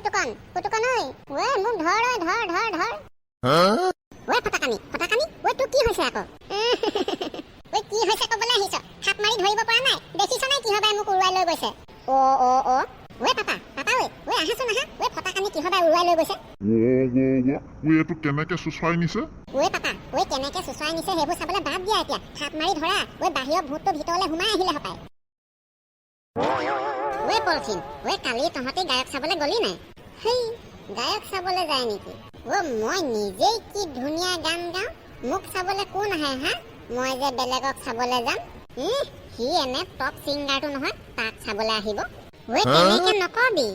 পুতুকন ঐ মোক ধৰ ঐ ফটাকানি ঐ তোৰ কি হৈছে আকৌ ঐ কি হৈছে ক'বলৈ আহিছ থাপ মাৰি ধৰিব পৰা নাই দেখিছ নাই কি হবাই মোক উৰুৱাই লৈ গৈছে ঐ পাপা ঐ আহাচোন আহা ঐ ফটাকানি কি হবাই উৰুৱাই লৈ গৈছে ঐ এইটো কেনেকে চুচুৱাই নিছে ঐ পাপা ঐ কেনেকে চুচুৱাই নিছে সেইবোৰ চাবলৈ বাদ দিয়া এতিয়া থাপ মাৰি ধৰা ঐ বাহিৰৰ ভূতটো ভিতৰলৈ সোমাই আহিলে হপায় ঐ পলথিন ঐ কালি তহঁতি গায়ক চাবলৈ গলি নাই হেই গায়ক চাবলৈ যায় নেকি মই নিজেই কি ধুনীয়া গান গাওঁ মোক চাবলৈ কোন আহে হা মই যে বেলেগক চাবলৈ যাম সি এনে টপ ছিংগাৰটো নহয় তাক চাবলৈ আহিব তেনেকে নকবি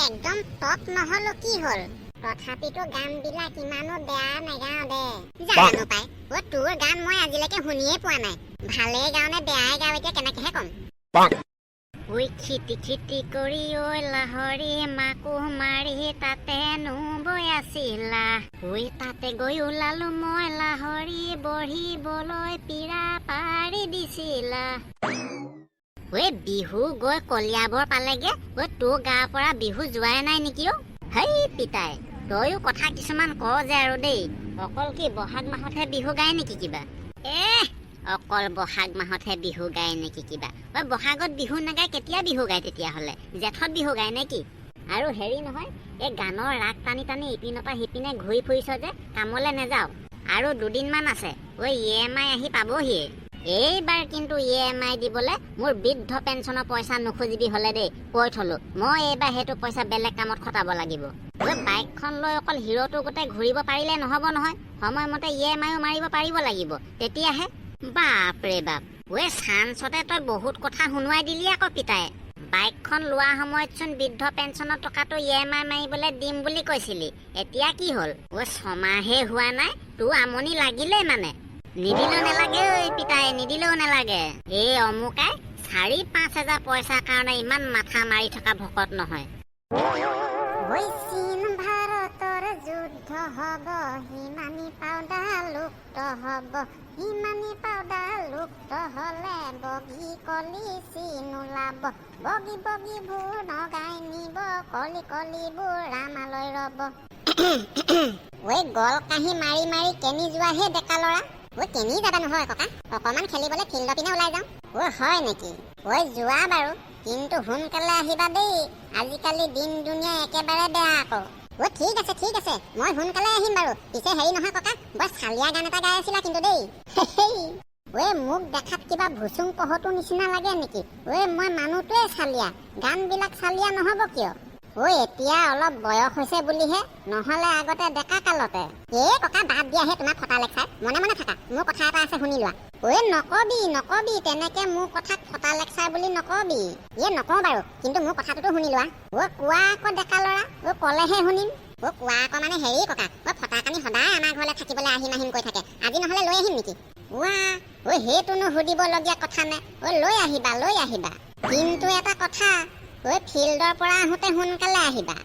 একদম টপ নহলো কি হ'ল তথাপিতো গান বিলাক ইমানো বেয়া নেগাওঁ দে জানো পাই তোৰ গান মই আজিলৈকে শুনিয়ে পোৱা নাই ভালেই গাওঁ নে বেয়াই গাওঁ এতিয়া কেনেকেহে কম ঐ খিটি কৰি ঐ লাহৰি মাকো মাৰি তাতে নুবৈ আছিলা ঐ তাতে গৈ ওলালো মই লাহৰি বঢ়িবলৈ পীৰা পাৰি দিছিলা ঐ বিহু গৈ কলিয়াবৰ পালেগে তোৰ গাৰ পৰা বিহু যোৱাই নাই নেকি হেই পিতাই তয়ো কথা কিছুমান ক যে আৰু দেই অকল কি বহাগ মাহতহে বিহু গায় নেকি কিবা অকল বহাগ মাহতহে বিহু গায় নেকি কিবা বহাগত বিহু নাগায় কেতিয়া বিহু গায় তেতিয়াহ'লে জেঠত বিহু গায় নেকি আৰু হেৰি নহয় এই গানৰ ৰাগ টানি ইপিনৰ পৰা সিপিনে ঘূৰি ফুৰিছ যে কামলৈ নেযাও আৰু দুদিনমান আছে EMI আহি পাবহিয়ে এইবাৰ কিন্তু EMI দিবলৈ মোৰ বৃদ্ধ পেঞ্চনৰ পইচা নুখুজিবি হ'লে দেই কৈ থলো মই এইবাৰ সেইটো পইচা বেলেগ কামত খটাব লাগিব বাইকখন লৈ অকল হিৰোটো গোটেই ঘূৰিব পাৰিলে নহ'ব নহয় সময়মতে EMIও মাৰিব পাৰিব লাগিব তেতিয়াহে বাপৰে বাপ চান্সতে তই বহুত কথা শুনুৱাই দিলি আকৌ পিতাই বাইকখন লোৱা সময়তচোন বৃদ্ধ পেঞ্চনৰ টকাটো EMI মাৰিবলৈ দিম বুলি কৈছিলি এতিয়া কি হ'ল ছমাহে হোৱা নাই তোৰ আমনি লাগিলেই মানে নিদিলেও নালাগে পিতাই নিদিলেও নালাগে এই অমুকাই 4-5 হাজাৰ পইচাৰ কাৰণে ইমান মাথা মাৰি থকা ভকত নহয় চীন ভাৰতৰ যুদ্ধ হব হিমানী পাউডাৰ লুপ্ত হব হিমানী পাউডাৰ লুপ্ত হলে বগী কলি চীন ওলাব বগী বগীবোৰ নগাই নিব কলি কলিবোৰ ৰামালৈ ৰব গল কাহি মাৰি মাৰি কেনি যোৱাহে ডেকা ল'ৰা কেনি যাবা নহয় ককা অকমান খেলিবলৈ ফিল্ডৰ পিনে ওলাই যাওঁ হয় নেকি যোৱা বাৰু কিন্তু সোনকালে আহিবা দেই আজিকালি দিন দুনিয়া একেবাৰে বেয়া আকৌ ঠিক আছে মই সোনকালে আহিম বাৰু পিছে হেৰি নহয় ককা বৰ চালিয়া গান এটা গাই আছিলা কিন্তু দেই মোক দেখাত কিবা ভুচুং পহতো নিচিনা লাগে নেকি মই মানুহটোৱে চালিয়া গান বিলাক চালিয়া নহব কিয় এতিয়া অলপ বয়স হৈছে বুলিহে নহলে আগতে ডেকা কালতে ককা বাদ দিয়াহে তোমাক ফটা লেকচাৰ মনে মনে থাকা মোৰ কথা এটা আছে শুনি লোৱা নকবি তেনেকে মোৰ কথাত ফটা লেকচাৰ বুলি নকবি নকওঁ বাৰু কিন্তু মোৰ কথাটোতো শুনি লোৱা কোৱা আকৌ ডেকা ল'ৰা কলেহে শুনিম কোৱা আকৌ মানে হেৰি ককা ফটাকানি সদায় আমাৰ ঘৰলৈ থাকিবলৈ আহিম কৈ থাকে আজি নহলে লৈ আহিম নেকি সেইটোনো সুধিবলগীয়া কথা নে লৈ আহিবা কিন্তু এটা কথা ফিল্ডৰ পৰা আহোঁতে সোনকালে আহিবা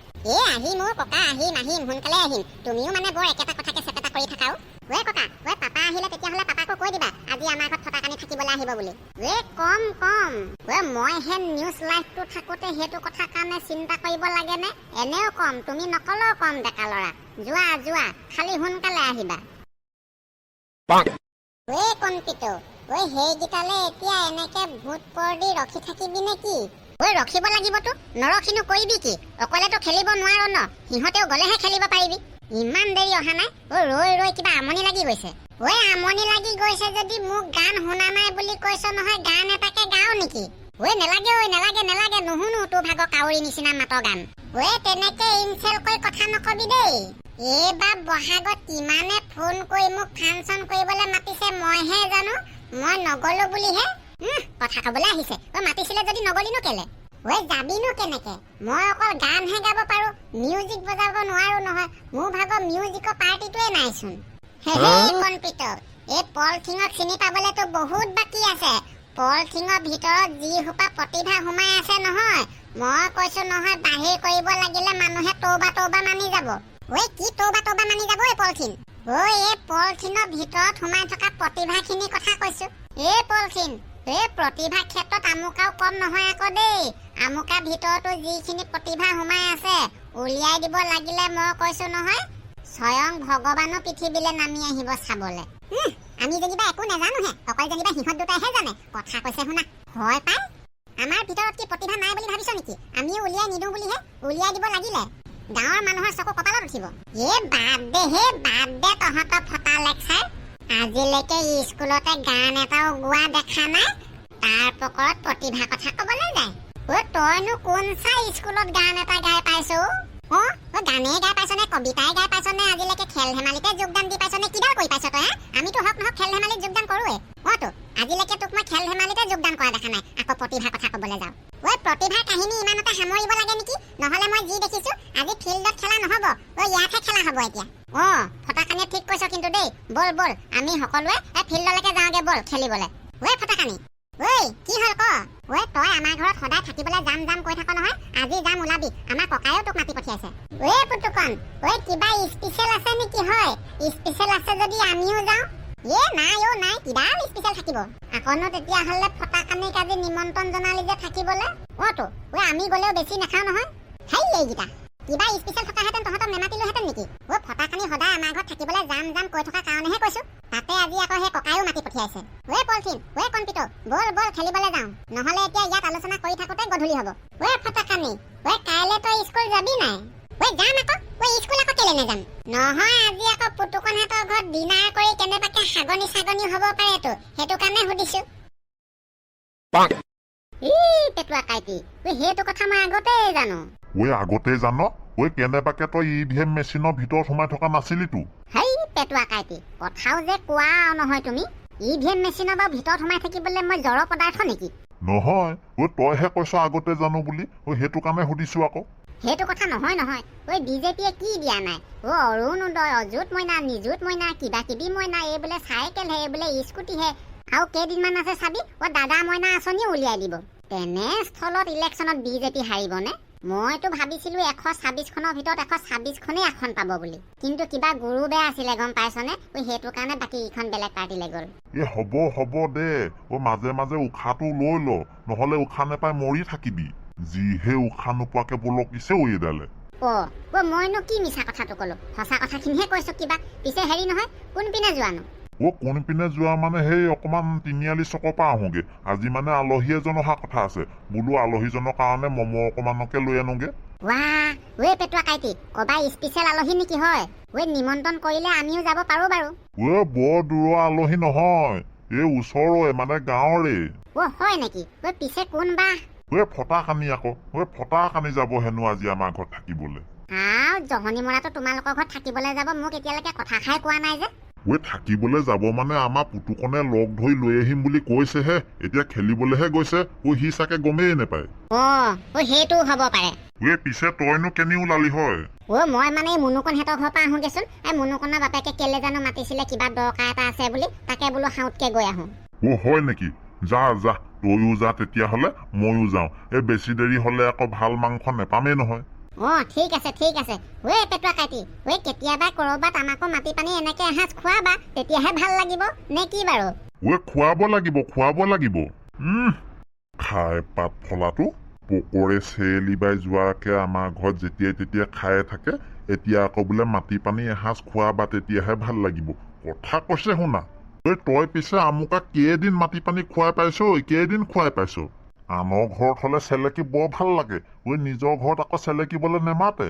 আহিম ককা আহিম সোনকালে আহিম তুমিও মানে বৰ একেটা কথাকে চেপেটা কৰি থাকাও ককা পাপা আহিলে তেতিয়াহ'লে পাপাকো কৈ দিবা আজি আমাৰ ঘৰত ফটাকানি থাকিবলৈ আহিব বুলি কম মইহে নিউজ লাইভটো থাকোঁতে সেইটো কথা কাৰণে চিন্তা কৰিব লাগে নে এনেও কম তুমি নকলেও কম ডেকা ল'ৰা যোৱা খালি সোনকালে আহিবা কণপিতো সেইকেইটালে এতিয়া এনেকে ভূত পৰদি ৰখি থাকিবি নেকি ৰখিব লাগিবতো নৰখিনো কৰিবি কি অকলেতো খেলিব নোৱাৰ ন সিহঁতেও গলেহে খেলিব পাৰিবি ইমান দেৰি অহা নাই ৰৈ কিবা আমনি লাগি গৈছে আমনি লাগি গৈছে যদি মোক গান শুনা নাই বুলি কৈছ নহয় গান এটাকে গাও নেকি নেলাগে নুশুনো তোৰ ভাগৰ কাউৰী নিচিনা মাতৰ গান তেনেকে ইনচেল কৈ কথা নকবি দেই এইবাৰ বহাগত কিমানে ফোন কৰি মোক ফাংচন কৰিবলৈ মাতিছে মইহে জানো মই নগলো বুলিহে কথা কবলৈ আহিছে মাতিছিলে যদি নগলিনো কেলে যাবিনো কেনেকে মই অকল গানহে গাব পাৰো মিউজিক বজাব নোৱাৰো নহয় মোৰ ভাগৰ মিউজিকৰ পাৰ্টিটোৱে নাইচোন কনপিটৰ এই পলথিঙক চিনি পাবলেতো বহুত বাকী আছে পলথিঙৰ ভিতৰত যি সোপা প্ৰতিভা সোমাই আছে নহয় মই কৈছো নহয় বাহিৰ কৰিব লাগিলে মানুহে তৌবা মানি যাব কি তৌবা মানি যাব এই পলথিন এই পলথিনৰ ভিতৰত সোমাই থকা প্ৰতিভাখিনি কথা কৈছো এই পলথিন প্ৰতিভা ক্ষেত্ৰত আমুকাও কম নহয় আকৌ দেই আমুকা ভিতৰতো যিখিনি প্ৰতিভা সোমাই আছে উলিয়াই দিব লাগিলে মই কৈছো নহয় স্বয়ং ভগৱানো পৃথিৱীলৈ নামি আহিব চাবলে। আমি যেনিবা একো নাজানোহে, অকল যেনিবা সিহঁত দুটাইহে জানে। কথা কৈছে শুনা, হয় পাই আমাৰ ভিতৰত কি প্ৰতিভা নাই বুলি ভাবিছ নেকি? আমিও উলিয়াই নিদিওঁ বুলিহে। উলিয়াই দিব লাগিলে গাঁৱৰ মানুহৰ চকু কপালত উঠিব। বাদ দে তহঁতৰ ফটা লেকচাৰ। আজিলৈকে স্কুলতে গান এটাও গোৱা দেখা নাই, তাৰ পকৰত প্ৰতিভা কথা কবলৈ যায়। তইনো কোন চাই স্কুলত গান এটা গাই পাইছো? গানেই গাই পাইছ নে, কবিতাই গাই পাইছ নে, আজিলৈকে খেল ধেমালিতে যোগদান দি পাইছ নে, কিডাল কৰি পাইছ তই? আমিতো হক নহক খেল ধেমালিত যোগদান কৰোৱে। আজিলৈকে তোক মই খেল ধেমালিতে যোগদান কৰা দেখা নাই, আকৌ প্ৰতিভাৰ কথা কবলৈ যাওঁ। প্ৰতিভাৰ কাহিনী ইমানতে সামৰিব লাগে নেকি? নহলে মই যি দেখিছো আজি ফিল্ডত খেলা নহব, ইয়াতহে খেলা হব এতিয়া। ফটাকানি ঠিক কৈছ কিন্তু দেই। বল আমি সকলোৱে ফিল্ডলৈকে যাওঁগে, বল খেলিবলে। ফটাকানি কি হল ক? তই আমাৰ ঘৰত সদায় থাকিবলৈ যাম কৈ থাক নহয়, আজি যাম ওলাবি। আমাৰ ককায়েও তোক মাতি পঠিয়াইছে। পুতুকন কিবা স্পেচিয়েল আছে নেকি? হয় স্পেচিয়েল আছে যদি আমিও যাওঁ। নাই কিডাল স্পেচিয়েল থাকিব আকনো? তেতিয়াহ'লে ফটাকানিক আজি নিমন্ত্ৰণ জনালি যে থাকিবলে। আমি গলেও বেছি নাখাওঁ নহয়। এইকেইটা কিবা স্পেচিয়েল থকাহেঁতেন তহঁতক নেমাতিলোহেঁতেন নেকি? ফটাকানি সদায় আমাৰ ঘৰত থাকিবলৈ যাম কৈ থকা কাৰণেহে কৈছো। তাতে আজি আকৌ সেই ককায়েও মাতি পঠিয়াইছে। পলথিন কণপিত বল খেলিবলৈ যাওঁ, নহলে এতিয়া ইয়াত আলোচনা কৰি থাকোতে গধূলি হব। ফটাকানি কাইলে তই স্কুল যাবি নাই? যাম আকৌ। স্কুল আকৌ কেলে নাযাম? নহয় আজি আকৌ পুতুকনহঁতৰ ঘৰত ডিনাৰ কৰি কেনেবাকে সাগনি হব পাৰেতো, সেইটো কাৰণে সুধিছো। পেটুৱা কাইটি সেইটো কথা মই আগতেই জানো। আগতে জান? কেনেবাকে তই EVM মেচিনৰ ভিতৰত সোমাই থকা নাছিলিতো? পেটুৱা কাইটি কথাও যে কোৱা নহয় তুমি। EVM মেচিনৰ বাৰু ভিতৰত সোমাই থাকিবলৈ মই জড় পদাৰ্থ নেকি? নহয় তইহে কৈছ আগতে জানো বুলি, সেইটো কাৰণে সুধিছো আকৌ। সেইটো কথা নহয়। বিজেপিয়ে কি দিয়া নাই? অৰুণোদয়, অযুত মইনা, নিযুত মইনা, কিবা কিবি মইনা, এই বোলে চাইকেলহে, এই বোলে স্কুটিহে, আৰু কেইদিনমান আছে চাবি দাদা মইনা আঁচনি উলিয়াই দিব। তেনেস্থলত ইলেকশ্যনত বিজেপি হাৰিবনে? মইতো ভাবিছিলো 126খনৰ ভিতৰত 126খনেই আসন পাব বুলি, কিন্তু কিবা গুৰু বেয়া আছিলে গম পাইছনে? সেইটো কাৰণে বাকী ইখন বেলেগ পাৰ্টিলৈ গ'ল। হ'ব দে, মাজে মাজে উশাহটো লৈ ল, নহলে উশাহ নেপাই মৰি থাকিবি। যিহে উশাহ নোপোৱাকে বলকিছে এডালে। মইনো কি মিছা কথাটো কলো, সঁচা কথাখিনিহে কৈছো। কিবা পিছে হেৰি নহয়, কোনপিনে যোৱানো? কোনপিনে যোৱা মানে সেই অকমান তিনিআলি চকৰ পৰা আহোগে। আজি মানে আলহী এজন অহা কথা আছে, বোলো আলহীজনৰ কাৰণে মম অকমানকে লৈ আনোগে। পেটুৱা কাইটি কবা স্পেচিয়েল আলহী নেকি? হয় নিমন্ত্ৰণ কৰিলে আমিও যাব পাৰো বাৰু। বৰ দূৰৰ আলহী নহয়, এই ওচৰৰে মানে গাঁৱৰে। হয় নেকি? পিছে কোন বা? ফটাকানি আকৌ। ফটাকানি যাব হেনো আজি আমাৰ ঘৰত থাকিবলে। জহনী মৰাটো তোমালোকৰ ঘৰত থাকিবলৈ যাব, মোক এতিয়ালৈকে কথা খাই কোৱা নাই যে। থাকিবলৈ যাব মানে আমাৰ পুতুকনে লগ ধৰি লৈ আহিম বুলি কৈছেহে, এতিয়া খেলিবলেহে গৈছে। সি চাগে গমেই নেপায়। সেইটো হব পাৰে। পিছে তইনো কেনি ওলালি? হয় মই মানে মুনুকনহঁতৰ ঘৰৰ পৰা আহোগেচোন। মুনুকনৰ বাপেকে কেলে জানো মাতিছিলে, কিবা দৰকাৰ এটা আছে বুলি, তাকে বোলো সাউতকে গৈ আহো। হয় নেকি? যা তইও যা তেতিয়াহলে, ময়ো যাওঁ। বেছি দেৰি হলে আকৌ ভাল মাংস নেপামেই নহয়। ঠিক আছে। পেটুৱা কাইটি কেতিয়াবা কৰবাত আমাকো মাটি পানী এনেকে এসাঁজ খোৱাবা, তেতিয়াহে ভাল লাগিব নে কি বাৰু? খুৱাব লাগিব। খাই পাত ফলাটো পকৰে চেলিবাই যোৱাকে আমাৰ ঘৰত যেতিয়াই তেতিয়া খাই থাকে, এতিয়া আকৌ বোলে মাটি পানী এসাঁজ খোৱাবা তেতিয়াহে ভাল লাগিব। কথা কৈছে শুনা। তই পিছে আমুকাক কেইদিন মাটি পানী খুৱাই পাইছ? আনৰ ঘৰত হলে চেলেকি বৰ ভাল লাগে, নিজৰ ঘৰত আকৌ চেলেকিবলৈ নেমাতে।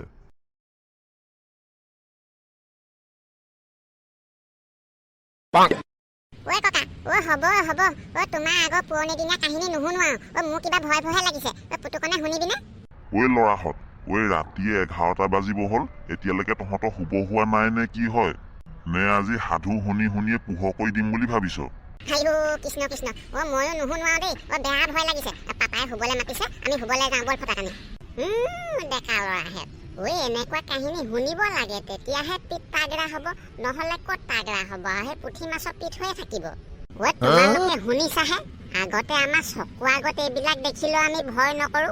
হ'ব তোমাৰ আগৰ পুৰণি দিনীয়া কাহিনী নুশুনো আৰু। মোৰ কিবা ভয়হে লাগিছে। পুতুকনে শুনিবিনে? ল'ৰাহঁত ৰাতিয়ে 11টা বাজিব হ'ল, এতিয়ালৈকে তহঁতৰ শুব হোৱা নাই নে কি হয়? নে আজি সাধু শুনিয়ে পোহৰ কৰি দিম বুলি ভাবিছ? কৃষ্ণ ময়ো নুশুনো আৰু দেই। বেয়া ভয় লাগিছে। পাপাই শুবলৈ মাতিছে, আমি শুবলৈ যাওঁ বল ফটাকানি। ডেকা ল'ৰাহেত এনেকুৱা কাহিনী শুনিব লাগে, তেতিয়াহে পিঠ তাগৰা হব, নহলে ক'ত তাগৰা হব? সেই পুঠি মাছৰ পিঠ হৈয়ে থাকিব। তোমালোকে শুনিছাহে, আগতে আমাৰ চকু আগত এইবিলাক দেখিলেও আমি ভয় নকৰো।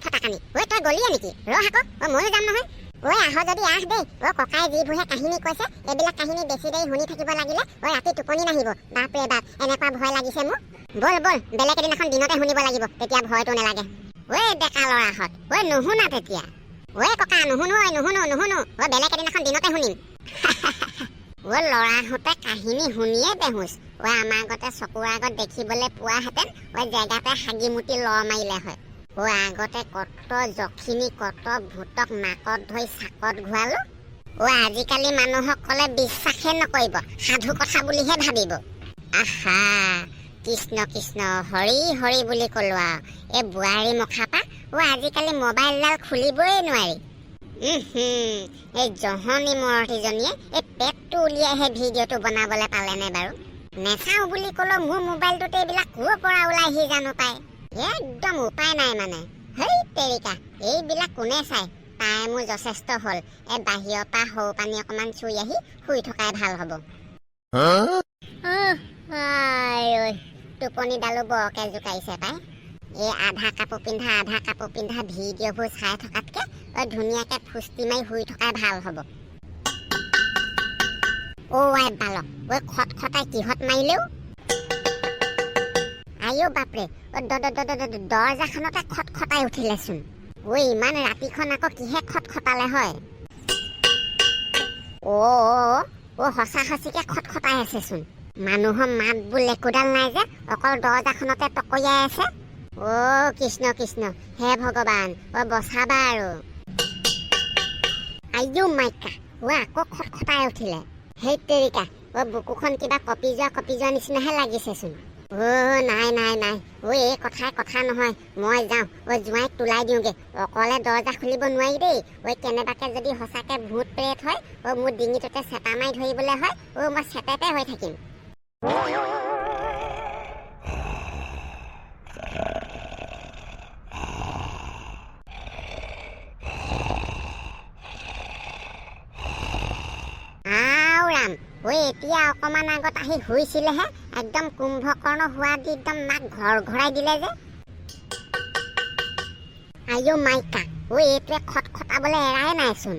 ফটাকানি তই গলিয়ে নেকি? ৰহ আকৌ, ময়ো যাম নহয়। আহ যদি আহ দেই। ককাই যিবোৰহে কাহিনী কৈছে, এইবিলাক কাহিনী বেছি দেৰি শুনি থাকিব লাগিলে ৰাতি টোপনি নাহিব। বাপৰে বাপ, এনেকুৱা ভয় লাগিছে মোৰ। বল বেলেগ এদিনাখন দিনতে শুনিব লাগিব, তেতিয়া ভয়টো নালাগে। ডেকা ল'ৰাহঁত নুশুনা তেতিয়া? ঐ ককা নুশুনো ঐ বেলেগ এদিনাখন দিনতে শুনিম ঐ ল'ৰাহঁতে কাহিনী শুনিয়ে বেহুচ ঐ আমাৰ আগতে চকুৰ আগত দেখিবলৈ পোৱাহেঁতেন ঐ জেগাতে হাগি মুটি লৰ মাৰিলে হয় ঐ আগতে কত জখিনী কত ভূতক নাকত ধৰি চাকত ঘূৰালো ঐ আজিকালি মানুহসকলে বিশ্বাসে নকৰিব সাধু কথা বুলিহে ভাবিব আহা কৃষ্ণ কৃষ্ণ হৰি হৰি বুলি ক'লো আৰু এই বোৱাৰী মুখাপা আজিকালি মোবাইলডাল খুলিবই নোৱাৰি এই জহনী মৰতিজনীয়ে এই পেটটো উলিয়াইহে ভিডিঅ'টো বনাবলৈ পালেনে বাৰু নেচাওঁ বুলি ক'লেও মোৰ মোবাইলটোতে এইবিলাক ক'ৰ পৰা ওলাই আহি জানো পায় একদম উপায় নাই মানে হেই তেৰিকা এইবিলাক কোনে চাই তাই মোৰ যথেষ্ট হ'ল এই বাহিৰৰ পৰা সৌ পানী অকণমান চুই আহি শুই থকাই ভাল হ'ব টোপনিডালো বৰকে জোকাৰিছে পাই এই আধা কাপোৰ পিন্ধা ভিডিঅ'বোৰ চাই থকাতকে ধুনীয়াকে ফুষ্টি মাৰি শুই থকাই ভাল হ'ব আই বালক খটখটাই কিহত মাৰিলেও আইঅ বাপৰে দৰজাখনতে খটখটাই উঠিলেচোন ইমান ৰাতিখন আকৌ কিহে খটখটালে হয় সঁচা সঁচিকে খটখটাই আছেচোন মানুহৰ মাত বোল একোডাল নাই যে অকল দৰজাখনতে টকৰিয়াই আছে কৃষ্ণ কৃষ্ণ হে ভগৱান বচাবা আৰু আইঅ মাইকা আকৌ খটখটাই উঠিলে সেই তেৰিকা বুকুখন কিবা কপি যোৱা নিচিনাহে লাগিছেচোন নাই এই কথা নহয় মই যাওঁ জোঁৱাইক তোলাই দিওঁগে অকলে দৰজা খুলিব নোৱাৰি দেই কেনেবাকে যদি সঁচাকে ভূত প্ৰেত হয় মোৰ ডিঙিটোতে চেপা মাৰি ধৰিবলৈ হয় মই চেপেপে হৈ থাকিম এতিয়া অকমান আগত আহি শুইছিলেহে একদম কুম্ভকৰ্ণ হোৱা দি একদম নাক ঘৰাই দিলে যে আইঅ মাইকা এইটোৱে খটখটাবলৈ এৰাই নাইচোন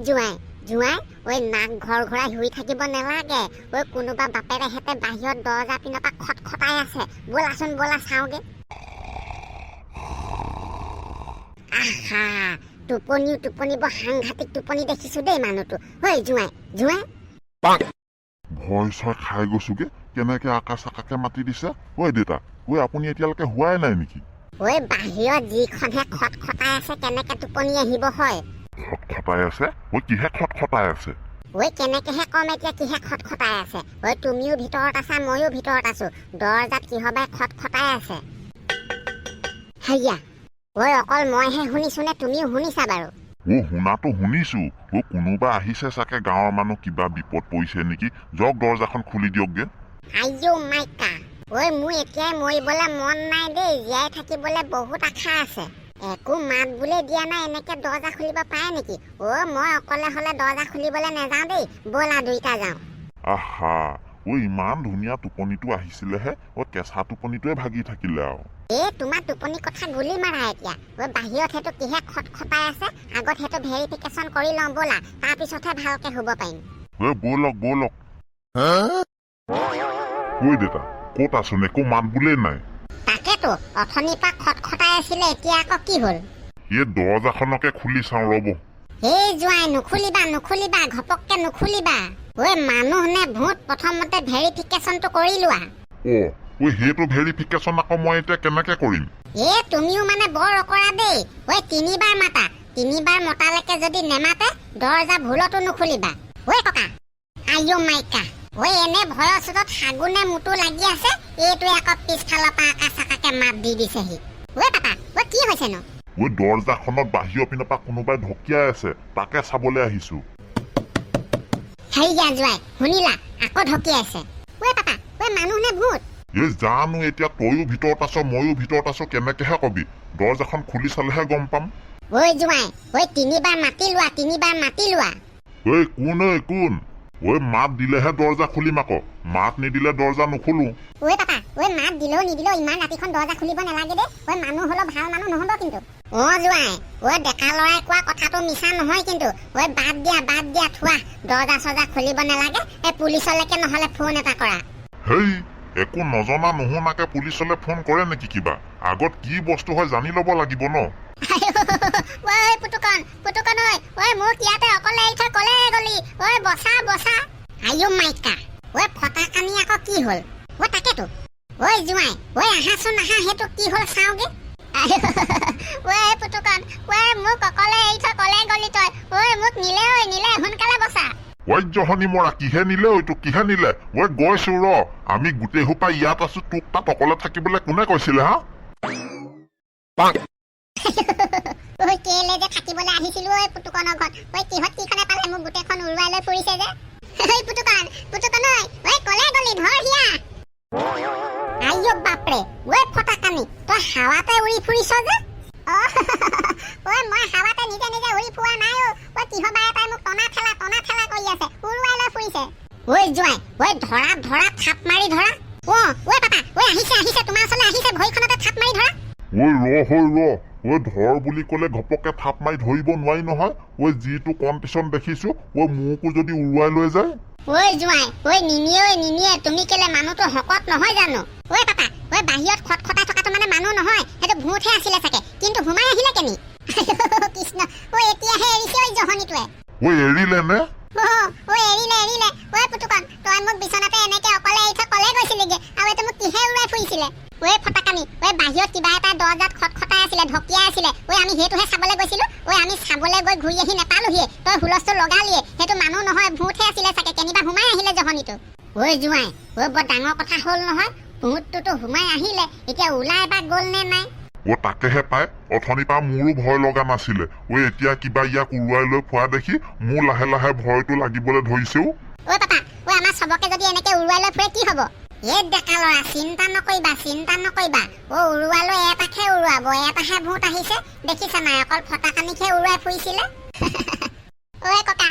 জোঁৱাই নাক ঘৰাই শুই থাকিব নালাগে কোনোবা বাপেৰেহেঁতে বাহিৰত দৰজা পিনৰ পৰা খটখটাই আছে ব'লা চাওঁগে আহা টোপনি বৰ সাংঘাতিক টোপনি দেখিছো দেই মানুহটো জোঁৱাই ভয় ছয় খাই গৈছোগে কেনেকে আকাশ আকাকে মাতি দিছে দেউতা আপুনি এতিয়ালৈকে হোৱাই নাই নেকি বাহিৰত যিখনহে খটখটাই আছে কেনেকে টোপনি আহিব হয় খটখটাই আছে কিহে খটখটাই আছে কেনেকেহে কম এতিয়া কিহে খটখটাই আছে তুমিও ভিতৰত আছা ময়ো ভিতৰত আছো দৰজাত কিহবাই খটখটাই আছে হেয়া অকল মইহে শুনিছো নে তুমিও শুনিছা বাৰু শুনাটো শুনিছো কোনোবা আহিছে চাগে গাঁৱৰ মানুহ কিবা বিপদ পৰিছে নেকি যাওক দৰজাখন খুলি দিয়কগে আইঅ মাইকা মোৰ এতিয়াই মৰিবলৈ মন নাই দেই জীয়াই থাকিবলৈ বহুত আশা আছে একো মাত বোলে দিয়া নাই এনেকে দৰজা খুলিব পাৰে নেকি মই অকলে হলে দৰজা খুলিবলৈ নাযাওঁ দেই ব'লা দুইটা যাওঁ আহা ইমান ধুনীয়া টোপনিটো আহিছিলেহে কেঁচা টোপনিটোৱে ভাগি থাকিলে আৰু তোমাৰ টোপনি কথা গুলি মাৰা এতিয়া বাহিৰত সেইটো কিহে খটখটাই আছে আগত সেইটো ভেৰিফিকেশ্যন কৰি লওঁ ব'লা তাৰপিছতহে ভালকে শুব পাৰিম ব'লক দেউতা ক'ত আছো একো মাত বোলে নাই তাকেতো অথনিৰ পৰা খটখটাই আছিলে এতিয়া আকৌ কি হ'ল দৰজাখনকে খুলি চাওঁ ৰ'ব জোঁৱাই নুখুলিবা ঘপককে নুখুলিবা মানুহ নে ভূত প্ৰথমতে ভেৰিফিকেশ্যনটো কৰি লোৱা সেইটো ভেৰিফিকেশ্যন আকৌ মই এতিয়া কেনেকে কৰিম তুমিও মানে বৰ অকৰা দেই তিনিবাৰ মতালৈকে যদি নেমাতে দৰজা ভুলতো নুখুলিবা ককা আইঅ মাইকা এনে ভয়ৰ চোতত সাগুনে মুটো লাগি আছে এইটোৱে আকৌ পিছফালৰ পৰা আকাশ আকাকে মাত দি দিছেহি পাপা কি হৈছেনো দৰজাখনত বাহিৰৰ পিনৰ পৰা কোনোবাই ঢকিয়াই আছে তাকে চাবলৈ আহিছো হেৰিয়া জোঁৱাই শুনিলা আকৌ ঢকিয়াইছে পাপা মানুহ নে ভূত জানো এতিয়া তয়ো ভিতৰত আছ ময়ো ভিতৰত আছো কেনেকেহে কবি দৰজাখন খুলি চালেহে গম পাম জোঁৱাই তিনিবাৰ মাতি লোৱা কোন মাত দিলেহে দৰজা খুলিম আকৌ মাত নিদিলে দৰজা নুখুলো পাপা মাত দিলেও নিদিলেও ইমান ৰাতিখন দৰজা খুলিব নালাগে দেই মানুহ হলেও ভাল মানুহ নহব কিন্তু জোঁৱাই ডেকা লৰাই কোৱা কথাটো মিছা নহয় কিন্তু বাদ দিয়া থোৱা দৰজা চজা খুলিব নালাগে পুলিচলৈকে নহলে ফোন এটা কৰা একো নজনা নুশুনাকে পুলিচলৈ ফোন কৰে নেকি কিবা আগত কি বস্তু হয় জানি ল'ব লাগিব ন ঐ পুতুকন ঐ মোক ইয়াতে অকলে এৰি থৈ কলে গলি ঐ বসা আইও মাইকা ঐ ফটাকানি আকৌ কি হ'ল ঐ তাকেতো ঐ জুৱাই ঐ আহাচোন আহা হেতু কি হ'ল চাওগে ঐ পুতুকন ঐ মোক অকলে এৰি থৈ কলে গলি তই ঐ মোক নিলে সোনকালে বসা ঐ জহনি মৰা কিহে নিলে তোক কিহে নিলে ঐ গৈছো ৰ আমি গোটেই সোপা ইয়াত আছো তোক তাত অকলে থাকিবলৈ কোনে কৈছিলে হা ঐ কেলে যে থাকিবলৈ আহিছিলো ঐ পুতুকনৰ ঘৰত ঐ কিহত কিখনে পালে মোক গোটেইখন উৰুৱাই লৈ ফুৰিছে যে ঐ পুতুকন ঐ কলে গলি ধৰ হিয়া আইও বাপৰে ঐ ফটাকানি তই হাৱাতে উৰি ফুৰিছ যে ঐ মই হাৱাতে নিজে উৰি ফুৰা নাই ঐ কিহবাই তাই মোক টনা ঠেলা কৰি আছে উৰুৱাই লৈ ফুৰিছে ঐ জুৱাই ঐ ধৰা থাপ মাৰি ধৰা ঐ পাপা ঐ আহিছে তোমাৰ ওচৰলৈ আহিছে ভৰিখনতে থাপ মাৰি ধৰা ঐ ধৰ বুলি ক'লে ঘপকে থাপ মাৰি ধৰিব নোৱাৰি নহয় ঐ যিটো কণ্ডিশ্যন দেখিছো ঐ মোকো যদি উৰুৱাই লৈ যায় ঐ জুৱাই ঐ নিনিয়ে তুমি কেলে মানুহটো হকত নহয় জানো ঐ পাপা ঐ বাহিৰত খটখটাই থকাটো মানে মানুহ নহয় সেইটো ভূতহে আছিলে চাগে কিন্তু ঘুমাই আহিলে কেনি কৃষ্ণ ঐ এতিয়াহে এৰিছে ঐ জহনিটোৱে ঐ এৰিলে নে এৰিলে ঐ পুতুকন তই মোক বিচনাতে এনেকে অকলে এৰি থৈ কলে গৈছিলিগে আৰু এইটো মোক কিহে উৰুৱাই ফুৰিছিলে ঐ ফটাকানি ঐ বাহিৰত কিবা এটা দৰ্জাত খটখটাই আছিলে ঢকিয়াই আছিলে ঐ আমি সেইটোহে চাবলৈ গৈছিলো আমি চাবলৈ গৈ ঘূৰি আহি নেপালোহিয়ে তই হুলস্থুল লগালিয়ে সেইটো মানুহ নহয় ভূতহে আছিলে চাগে কেনিবা সোমাই আহিলে জহনিটো ঐ জুৱাই বৰ ডাঙৰ কথা হ'ল নহয় ভূতটোতো সোমাই আহিলে এতিয়া ওলাই বা গ'ল নে নাই তাকেহে পাই অথনিৰ পৰা মোৰো ভয় লগা নাছিলে এতিয়া কিবা ইয়াক উৰুৱাই লৈ ফুৰা দেখি মোৰ লাহে লাহে ভয়টো লাগিবলৈ ধৰিছেও পাপা আমাৰ চবকে যদি এনেকে উৰুৱাই লৈ ফুৰে কি হব ডেকা ল'ৰা চিন্তা নকৰিবা উৰুৱালৈ এটাকহে উৰুৱাব এটাহে ভূত আহিছে দেখিছা নাই অকল ফটাকানিকহে উৰুৱাই ফুৰিছিলে ককা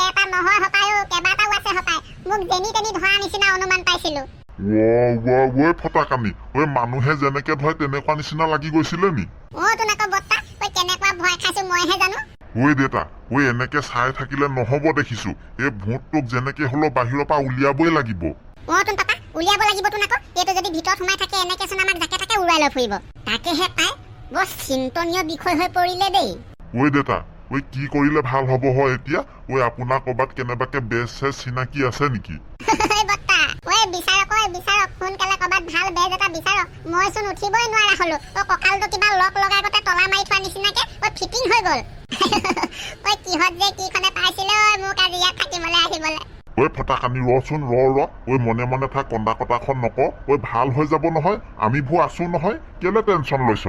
এটা নহয় হপাই কেইবাটাও আছে হপাই মোক যেনি তেনি ধৰা নিচিনা অনুমান পাইছিলো ফটাকানি মানুহে যেনেকে ধৰে তেনেকুৱা নিচিনা লাগি গৈছিলে নি তোন আকৌ বত্তা কেনেকুৱা ভয় খাইছো মইহে জানো দেউতা এনেকে চাই থাকিলে নহব দেখিছো এই ভূতটোক যেনেকে হলেও বাহিৰৰ পৰা উলিয়াবই লাগিব তোন পাপা উলিয়াব লাগিব তোন আকৌ এইটো যদি ভিতৰত সোমাই থাকে এনেকে চোন আমাক জাকে তাকে উৰুৱাই লৈ ফুৰিব তাকেহে পাই বৰ চিন্তনীয় বিষয় হৈ পৰিলে দেই দেউতা কি কৰিলে ভাল হব হয় এতিয়া আপোনাৰ কৰবাত কেনেবাকে বেজ চেজ চিনাকি আছে নেকি বিচাৰক সোনকালে কৰবাত ভাল বেজ এটা বিচাৰক মই চোন উঠিবই নোৱাৰা হলো কঁকালটো কিবা লক লগাই গতে তলা মাৰি থোৱা নিচিনাকে ফিটিং হৈ গল কিহত যে কিখনে পাইছিলে মোক আজি ইয়াত থাকিবলৈ আহিবলৈ ফটাকানি ৰচোন মনে মনে থাক কন্দা কটাখন নকৰ ভাল হৈ যাব নহয় আমি ভূ আছো নহয় কেলে টেনচন লৈছ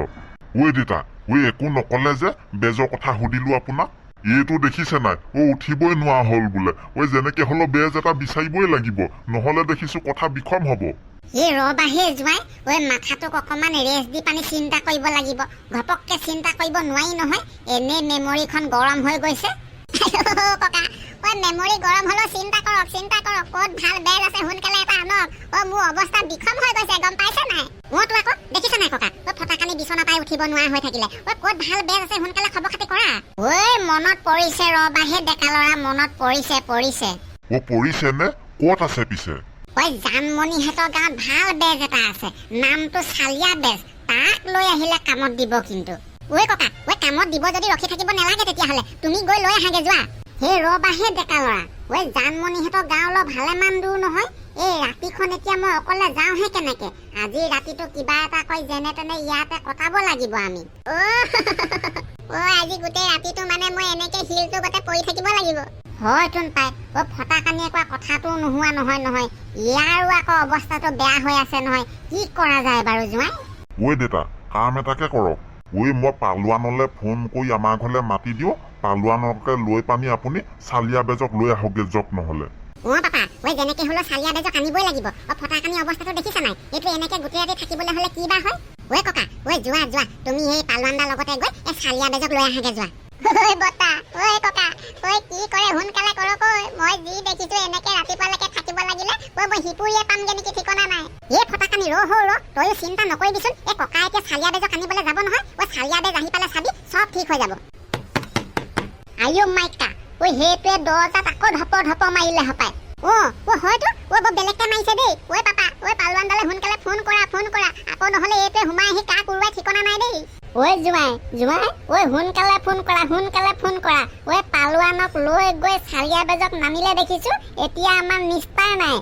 দেউতা একো নকলে যে বেজৰ কথা সুধিলো আপোনাক এইটো দেখিছে নাই উঠিবই নোৱাৰা হল বোলে যেনেকে হলেও বেজ এটা বিচাৰিবই লাগিব নহলে দেখিছো কথা বিষম হব ৰবাহে জোৱাই মাথাটোক অকমান ৰেষ্ট দি পানি চিন্তা কৰিব লাগিব ঘপককে চিন্তা কৰিব নোৱাৰি নহয় এনে মেমৰিখন গৰম হৈ গৈছে ককা মেমৰি গৰম হলেও চিন্তা কৰক ক'ত ভাল বেজ আছে সোনকালে এটা আনক মোৰ অৱস্থা বিষম হৈ গৈছে গম পাইছে নাই তো আকৌ দেখিছা নাই ককা ফটাকানি বিচনা পাই উঠিব নোৱাৰা হৈ থাকিলে ক'ত ভাল বেজ আছে সোনকালে খবৰ খাতি কৰা মনত পৰিছে ৰবাহে ডেকা ল'ৰা মনত পৰিছে পৰিছে নে ক'ত আছে পিছে জানমণিহঁতৰ গাঁৱত ভাল বেজ এটা আছে নামটো চালিয়া বেজ তাক লৈ আহিলে কামত দিব কিন্তু ককা কামত দিব যদি ৰখি থাকিব নালাগে তেতিয়াহ'লে তুমি গৈ লৈ আহাগে যোৱা ৰবাহে ডেকা ল'ৰা জানমণিহঁতৰ গাঁৱলৈ ভালেমান দূৰ নহয় এই ৰাতিখন এতিয়া মই অকলে যাওঁহে কেনেকে আজি ৰাতিটো কিবা এটা কৈ যেনে তেনে ইয়াতে কটাব লাগিব আমি আজি গোটেই ৰাতিটো মানে মই এনেকে শিলটো গোটেই পৰি থাকিব লাগিব হয়তোন পাই ফটাকানিয়ে কোৱা কথাটো নোহোৱা নহয় ইয়াৰো আকৌ অৱস্থাটো বেয়া হৈ আছে নহয় কি কৰা যায় বাৰু জোৱাই দেউতা কাম এটাকে কৰক মই পালোৱানলৈ ফোন কৰি আমাৰ ঘৰলৈ মাতি দিওঁ পালোৱানকে লৈ পানি আপুনি চালিয়া বেজক লৈ আহকগে জক নহলে পাপা যেনেকে হলেও চালিয়া বেজক আনিবই লাগিব ফটাকানি অৱস্থাটো দেখিছা নাই এইটো এনেকে গোটেই ৰাতি থাকিবলৈ হলে কি বা হয় ককা যোৱা তুমি এই পালোৱানদাৰ লগতে গৈ এই চালিয়া বেজক লৈ আহাগে যোৱা বত্তা ককা কি কৰে সোনকালে কৰক মই যি দেখিছো এনেকে ৰাতিপুৱালৈকে থাকিব লাগিলে মই হিপুৰিয়ে পামগে নেকি ঠিকনা নাই ফটাকানি তই চিন্তা নকৰিবিচোন ককা এতিয়া চালিয়া বেজক আনিবলৈ যাব নহয় চালিয়া বেজ আহি পালে চাবি চব ঠিক হৈ যাব আইও মাইকা সেইটোৱে দৰ্জাত আকৌ ধপ মাৰিলে হপায় ও হয়তো বৰ বেলেগকে মাৰিছে দেই। ঐ পাপা, ঐ পালোৱানডালে সোনকালে ফোন কৰা আকৌ নহ'লে এইটোৱে সোমাই আহি কাক উৰুৱাই ঠিকনা নাই দেই। ঐ জোঁৱাই, ঐ সোনকালে ফোন কৰা। ঐ পালোৱানক লৈ গৈ চাৰিয়া বেজক নামিলে দেখিছো, এতিয়া আমাৰ নিস্তাৰ নাই।